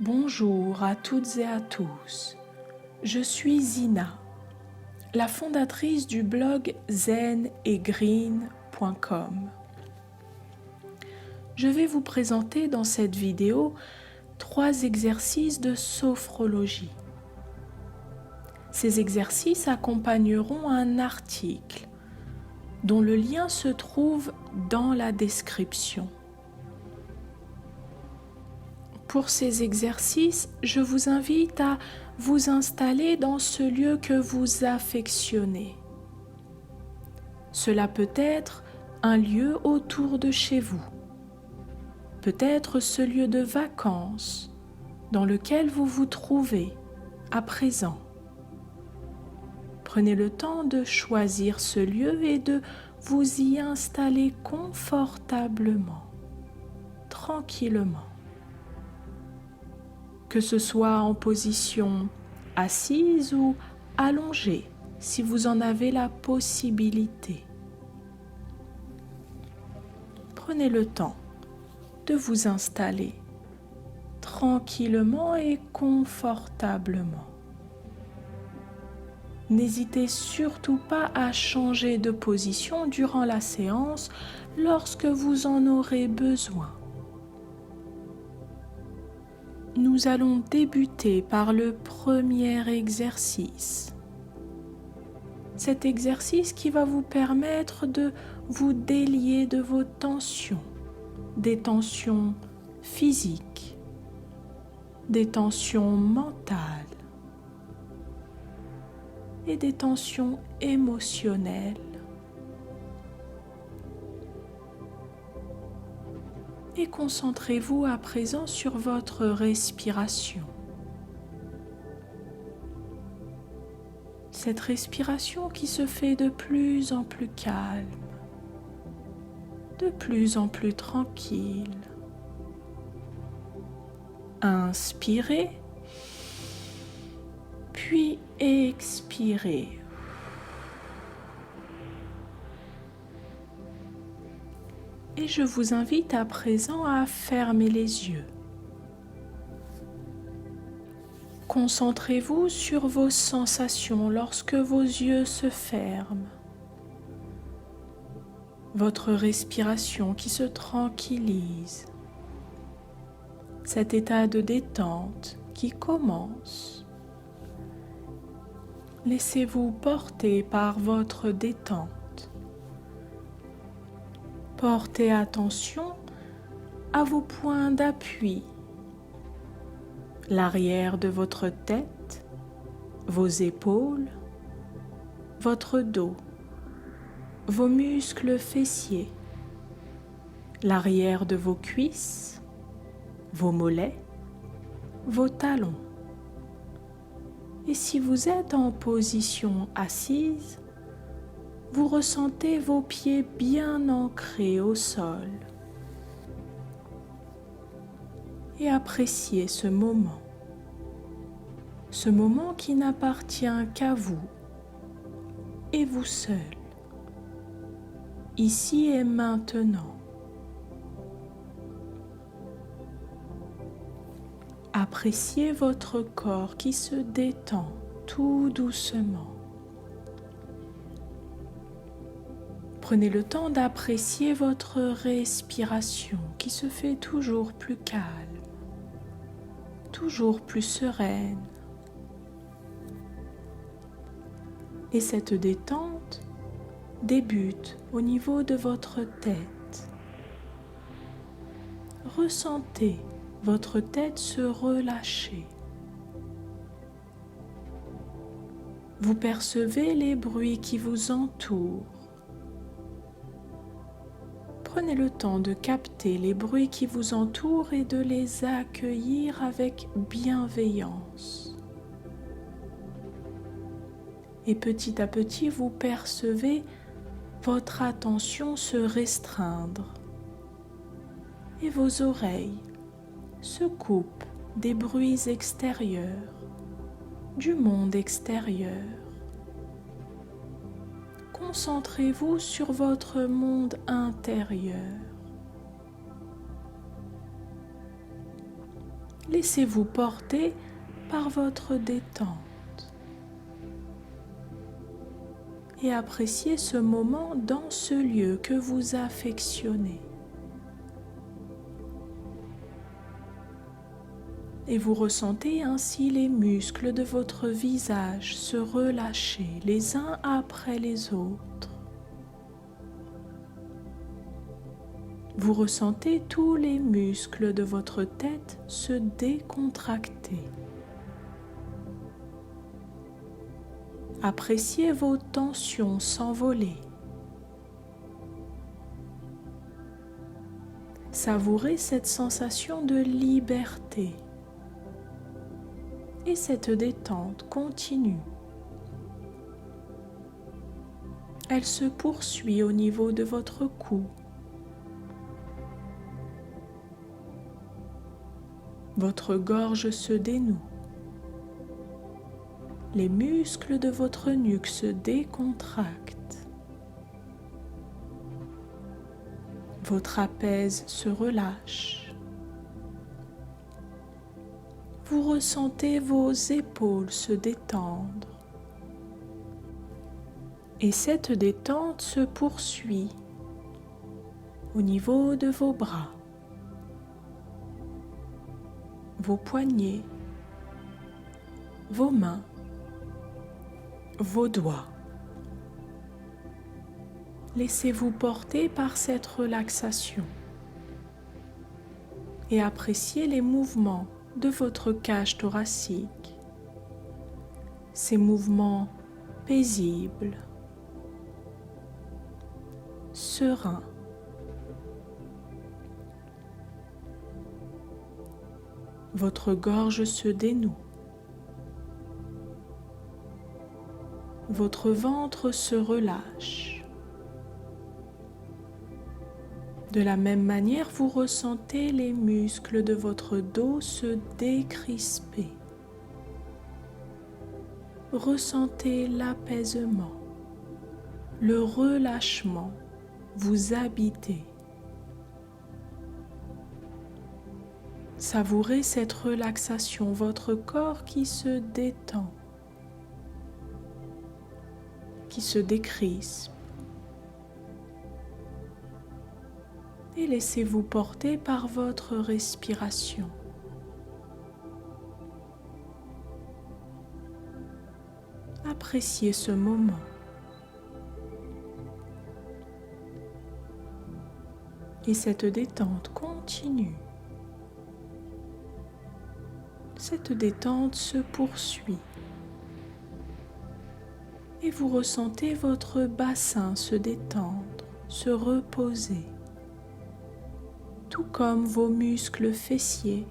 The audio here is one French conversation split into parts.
Bonjour à toutes et à tous, je suis Zina, la fondatrice du blog zenetgreen.com. Je vais vous présenter dans cette vidéo 3 exercices de sophrologie. Ces exercices accompagneront un article dont le lien se trouve dans la description. Pour ces exercices, je vous invite à vous installer dans ce lieu que vous affectionnez. Cela peut être un lieu autour de chez vous, peut-être ce lieu de vacances dans lequel vous vous trouvez à présent. Prenez le temps de choisir ce lieu et de vous y installer confortablement, tranquillement. Que ce soit en position assise ou allongée, si vous en avez la possibilité. Prenez le temps de vous installer tranquillement et confortablement. N'hésitez surtout pas à changer de position durant la séance lorsque vous en aurez besoin. Nous allons débuter par le premier exercice. Cet exercice qui va vous permettre de vous délier de vos tensions, des tensions physiques, des tensions mentales et des tensions émotionnelles. Et concentrez-vous à présent sur votre respiration. Cette respiration qui se fait de plus en plus calme, de plus en plus tranquille. Inspirez, puis expirez. Et je vous invite à présent à fermer les yeux. Concentrez-vous sur vos sensations lorsque vos yeux se ferment. Votre respiration qui se tranquillise. Cet état de détente qui commence. Laissez-vous porter par votre détente. Portez attention à vos points d'appui, l'arrière de votre tête, vos épaules, votre dos, vos muscles fessiers, l'arrière de vos cuisses, vos mollets, vos talons. Et si vous êtes en position assise, vous ressentez vos pieds bien ancrés au sol et appréciez ce moment qui n'appartient qu'à vous et vous seul, ici et maintenant. Appréciez votre corps qui se détend tout doucement. Prenez le temps d'apprécier votre respiration qui se fait toujours plus calme, toujours plus sereine. Et cette détente débute au niveau de votre tête. Ressentez votre tête se relâcher. Vous percevez les bruits qui vous entourent. Prenez le temps de capter les bruits qui vous entourent et de les accueillir avec bienveillance. Et petit à petit, vous percevez votre attention se restreindre et vos oreilles se coupent des bruits extérieurs, du monde extérieur. Concentrez-vous sur votre monde intérieur. Laissez-vous porter par votre détente et appréciez ce moment dans ce lieu que vous affectionnez. Et vous ressentez ainsi les muscles de votre visage se relâcher les uns après les autres. Vous ressentez tous les muscles de votre tête se décontracter. Appréciez vos tensions s'envoler. Savourez cette sensation de liberté. Et cette détente continue. Elle se poursuit au niveau de votre cou. Votre gorge se dénoue. Les muscles de votre nuque se décontractent. Vos trapèzes se relâchent. Vous ressentez vos épaules se détendre. Et cette détente se poursuit au niveau de vos bras, vos poignets, vos mains, vos doigts. Laissez-vous porter par cette relaxation et appréciez les mouvements de votre cage thoracique, ces mouvements paisibles, sereins. Votre gorge se dénoue. Votre ventre se relâche. De la même manière, vous ressentez les muscles de votre dos se décrisper. Ressentez l'apaisement, le relâchement vous habiter. Savourez cette relaxation, votre corps qui se détend, qui se décrispe. Et laissez-vous porter par votre respiration. Appréciez ce moment. Et cette détente continue. Cette détente se poursuit. Et vous ressentez votre bassin se détendre, se reposer. Tout comme vos muscles fessiers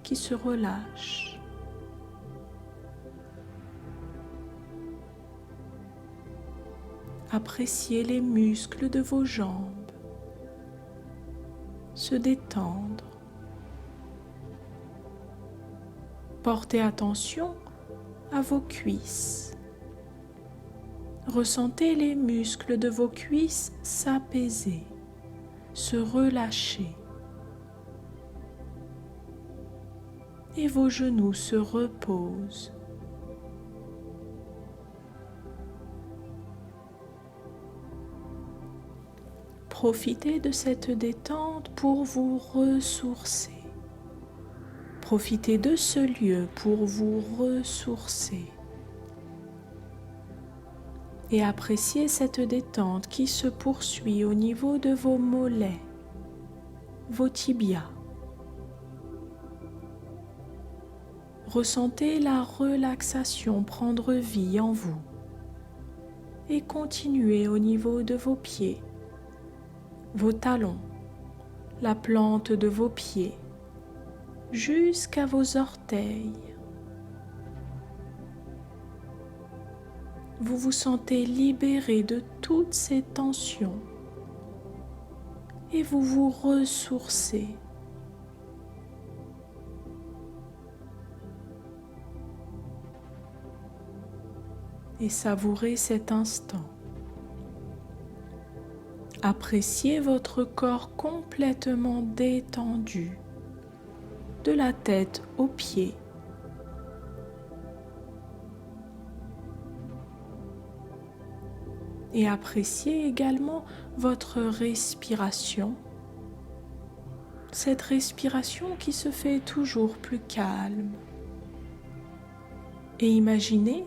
qui se relâchent. Appréciez les muscles de vos jambes se détendre. Portez attention à vos cuisses. Ressentez les muscles de vos cuisses s'apaiser, se relâcher. Et vos genoux se reposent. Profitez de cette détente pour vous ressourcer. Profitez de ce lieu pour vous ressourcer. Et appréciez cette détente qui se poursuit au niveau de vos mollets, vos tibias. Ressentez la relaxation prendre vie en vous et continuez au niveau de vos pieds, vos talons, la plante de vos pieds, jusqu'à vos orteils. Vous vous sentez libéré de toutes ces tensions et vous vous ressourcez. Et savourez cet instant. Appréciez votre corps complètement détendu, de la tête aux pieds. Et appréciez également votre respiration, cette respiration qui se fait toujours plus calme. Et imaginez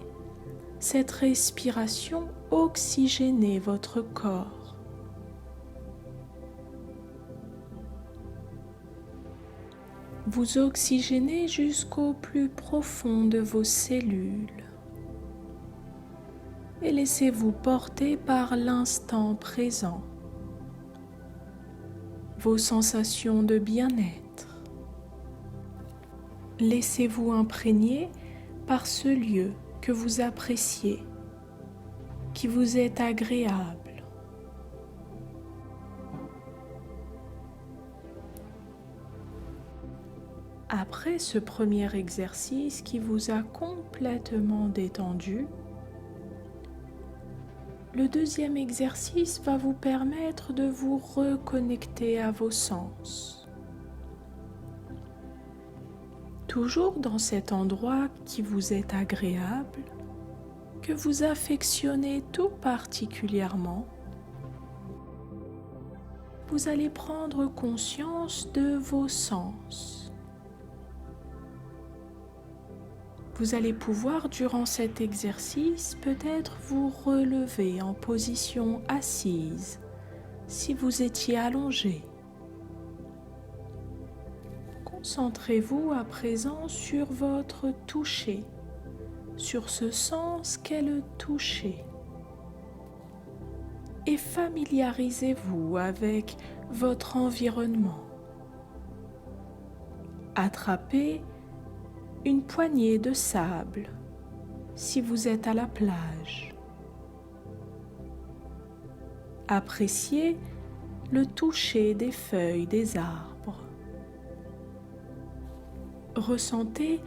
cette respiration oxygéner votre corps. Vous oxygénez jusqu'au plus profond de vos cellules et laissez-vous porter par l'instant présent, vos sensations de bien-être. Laissez-vous imprégner par ce lieu que vous appréciez, qui vous est agréable. Après ce premier exercice qui vous a complètement détendu, le deuxième exercice va vous permettre de vous reconnecter à vos sens. Toujours dans cet endroit qui vous est agréable, que vous affectionnez tout particulièrement, vous allez prendre conscience de vos sens. Vous allez pouvoir, durant cet exercice, peut-être vous relever en position assise, si vous étiez allongé. Concentrez-vous à présent sur votre toucher, sur ce sens qu'est le toucher. Et familiarisez-vous avec votre environnement. Attrapez une poignée de sable si vous êtes à la plage. Appréciez le toucher des feuilles des arbres. Ressentez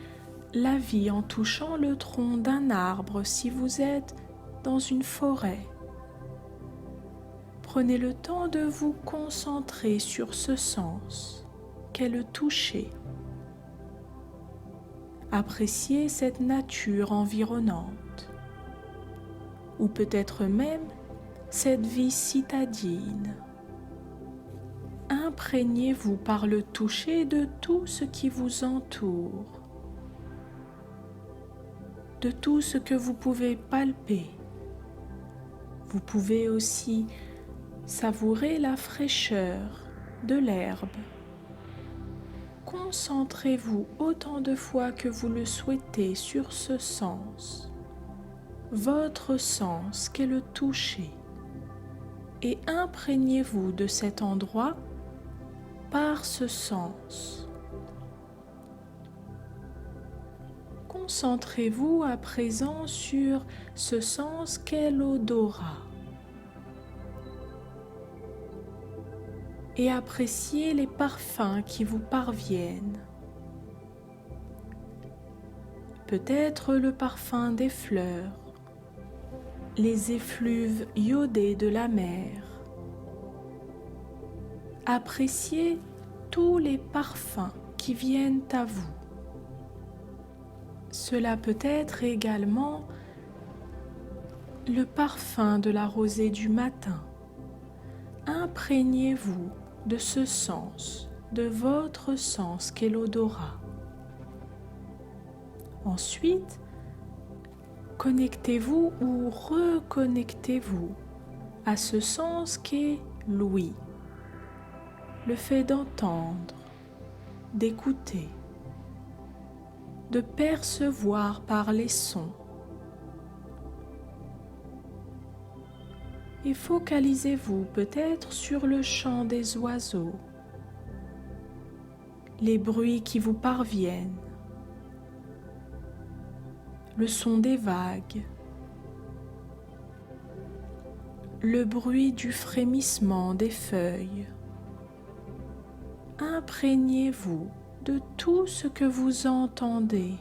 la vie en touchant le tronc d'un arbre si vous êtes dans une forêt. Prenez le temps de vous concentrer sur ce sens qu'est le toucher. Appréciez cette nature environnante, ou peut-être même cette vie citadine. Imprégnez-vous par le toucher de tout ce qui vous entoure, de tout ce que vous pouvez palper. Vous pouvez aussi savourer la fraîcheur de l'herbe. Concentrez-vous autant de fois que vous le souhaitez sur ce sens, votre sens qu'est le toucher, et imprégnez-vous de cet endroit par ce sens. Concentrez-vous à présent sur ce sens qu'est l'odorat. Et appréciez les parfums qui vous parviennent. Peut-être le parfum des fleurs, les effluves iodés de la mer. Appréciez tous les parfums qui viennent à vous. Cela peut être également le parfum de la rosée du matin. Imprégnez-vous de ce sens, de votre sens qu'est l'odorat. Ensuite, connectez-vous ou reconnectez-vous à ce sens qu'est l'ouïe, le fait d'entendre, d'écouter, de percevoir par les sons. Et focalisez-vous peut-être sur le chant des oiseaux, les bruits qui vous parviennent, le son des vagues, le bruit du frémissement des feuilles. Imprégnez-vous de tout ce que vous entendez,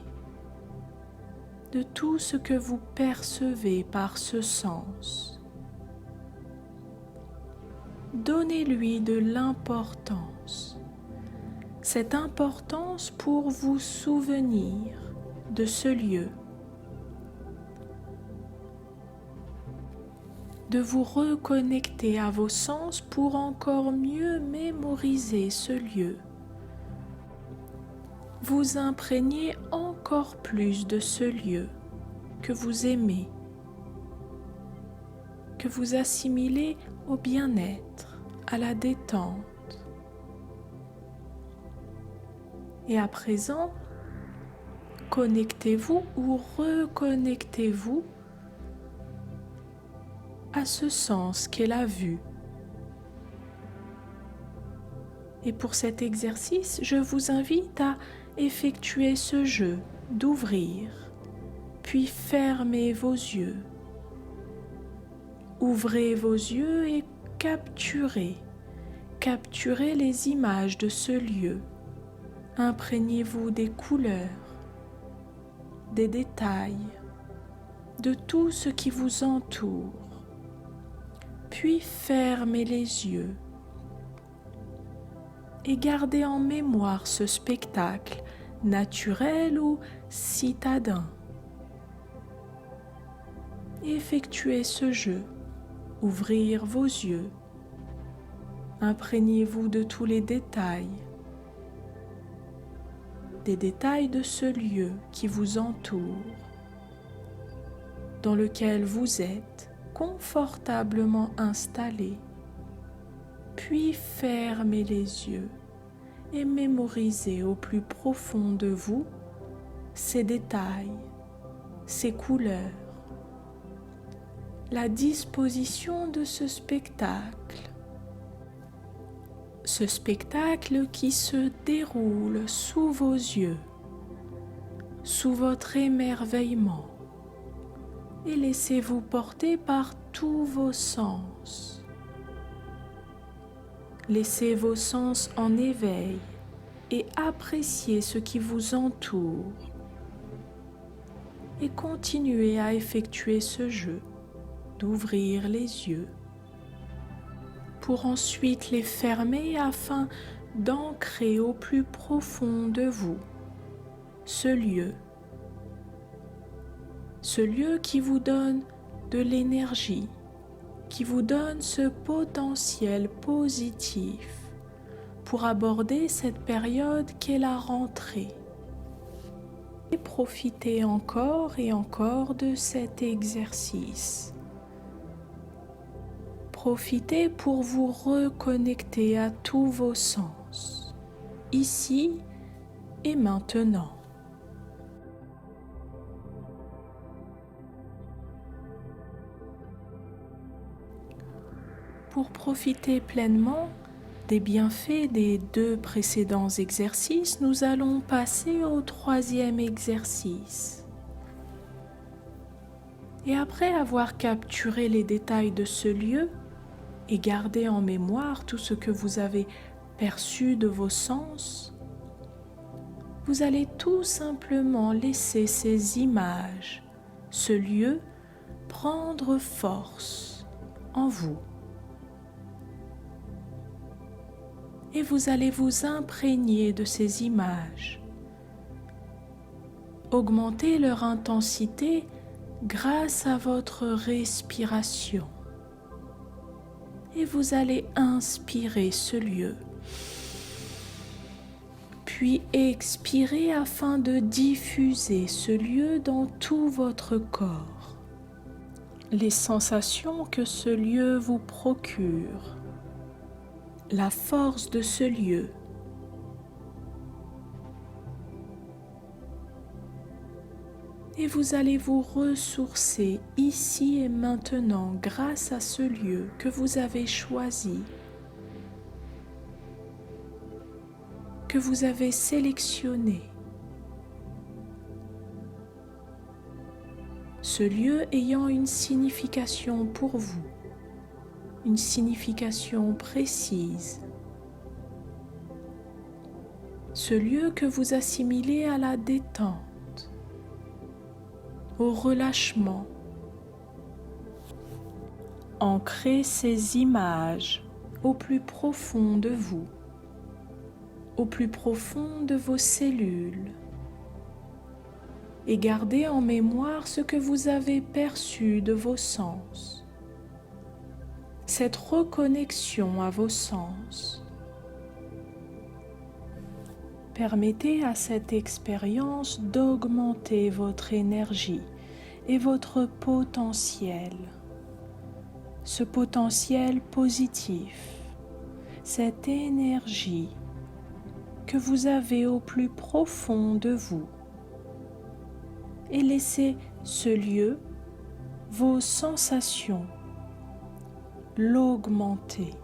de tout ce que vous percevez par ce sens. Donnez-lui de l'importance. cette importance pour vous souvenir de ce lieu, de vous reconnecter à vos sens pour encore mieux mémoriser ce lieu, vous imprégner encore plus de ce lieu que vous aimez, que vous assimilez au bien-être, à la détente. Et à présent, connectez-vous ou reconnectez-vous à ce sens qu'est la vue. Et pour cet exercice, je vous invite à effectuer ce jeu d'ouvrir, puis fermez vos yeux. Ouvrez vos yeux et capturez les images de ce lieu. Imprégnez-vous des couleurs, des détails, de tout ce qui vous entoure. Puis fermez les yeux et gardez en mémoire ce spectacle naturel ou citadin. Effectuez ce jeu, ouvrir vos yeux, imprégnez-vous de tous les détails, des détails de ce lieu qui vous entoure, dans lequel vous êtes confortablement installé. Puis fermez les yeux et mémorisez au plus profond de vous ces détails, ces couleurs, la disposition de ce spectacle qui se déroule sous vos yeux, sous votre émerveillement, et laissez-vous porter par tous vos sens. Laissez vos sens en éveil et appréciez ce qui vous entoure. Et continuez à effectuer ce jeu d'ouvrir les yeux pour ensuite les fermer afin d'ancrer au plus profond de vous ce lieu qui vous donne de l'énergie, qui vous donne ce potentiel positif pour aborder cette période qu'est la rentrée. Et profitez encore et encore de cet exercice. Profitez pour vous reconnecter à tous vos sens, ici et maintenant. Pour profiter pleinement des bienfaits des 2 précédents exercices, nous allons passer au 3e exercice. Et après avoir capturé les détails de ce lieu et gardé en mémoire tout ce que vous avez perçu de vos sens, vous allez tout simplement laisser ces images, ce lieu, prendre force en vous. Et vous allez vous imprégner de ces images, augmenter leur intensité grâce à votre respiration. Et vous allez inspirer ce lieu, puis expirer afin de diffuser ce lieu dans tout votre corps. Les sensations que ce lieu vous procure, la force de ce lieu. Et vous allez vous ressourcer ici et maintenant grâce à ce lieu que vous avez choisi, que vous avez sélectionné. Ce lieu ayant une signification pour vous, une signification précise. Ce lieu que vous assimilez à la détente, au relâchement. Ancrez ces images au plus profond de vous, au plus profond de vos cellules et gardez en mémoire ce que vous avez perçu de vos sens. Cette reconnexion à vos sens. Permettez à cette expérience d'augmenter votre énergie et votre potentiel. Ce potentiel positif, cette énergie que vous avez au plus profond de vous. Et laissez ce lieu, vos sensations, l'augmenter,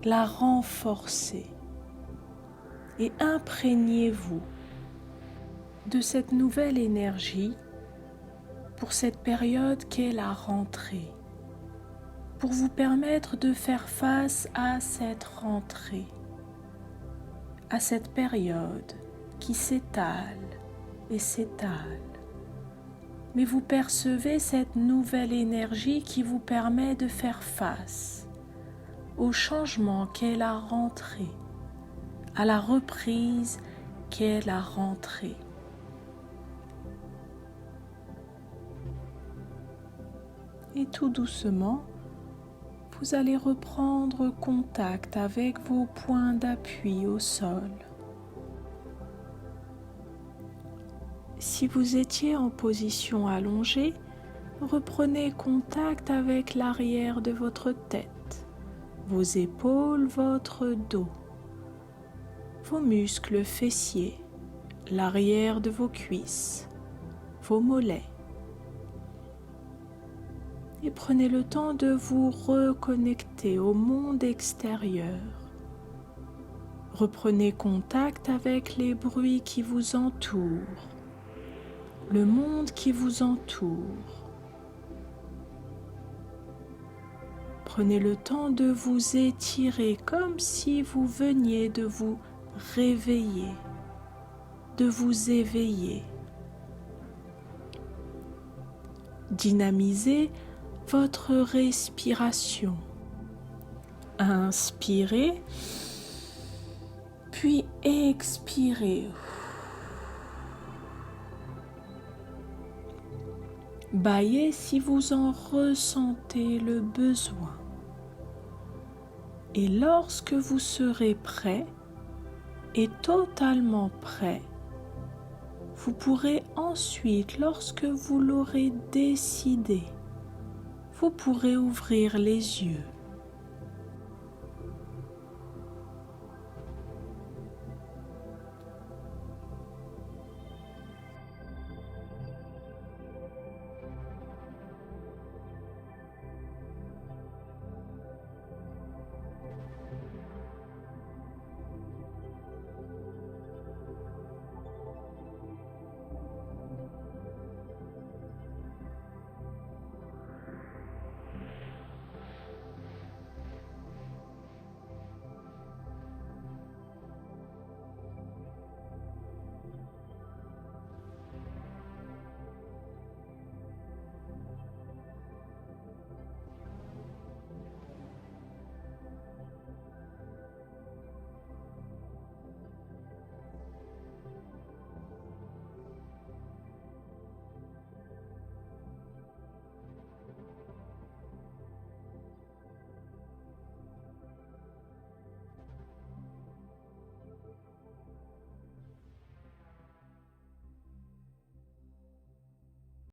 la renforcer et imprégnez-vous de cette nouvelle énergie pour cette période qu'est la rentrée, pour vous permettre de faire face à cette rentrée, à cette période qui s'étale et s'étale. Mais vous percevez cette nouvelle énergie qui vous permet de faire face au changement qu'est la rentrée, à la reprise qu'est la rentrée. Et tout doucement, vous allez reprendre contact avec vos points d'appui au sol. Si vous étiez en position allongée, reprenez contact avec l'arrière de votre tête, vos épaules, votre dos, vos muscles fessiers, l'arrière de vos cuisses, vos mollets. Et prenez le temps de vous reconnecter au monde extérieur. Reprenez contact avec les bruits qui vous entourent, le monde qui vous entoure. Prenez le temps de vous étirer comme si vous veniez de vous réveiller, de vous éveiller. Dynamisez votre respiration. Inspirez, puis expirez. Bâillez si vous en ressentez le besoin. Et lorsque vous serez prêt et totalement prêt, vous pourrez ensuite, lorsque vous l'aurez décidé, vous pourrez ouvrir les yeux.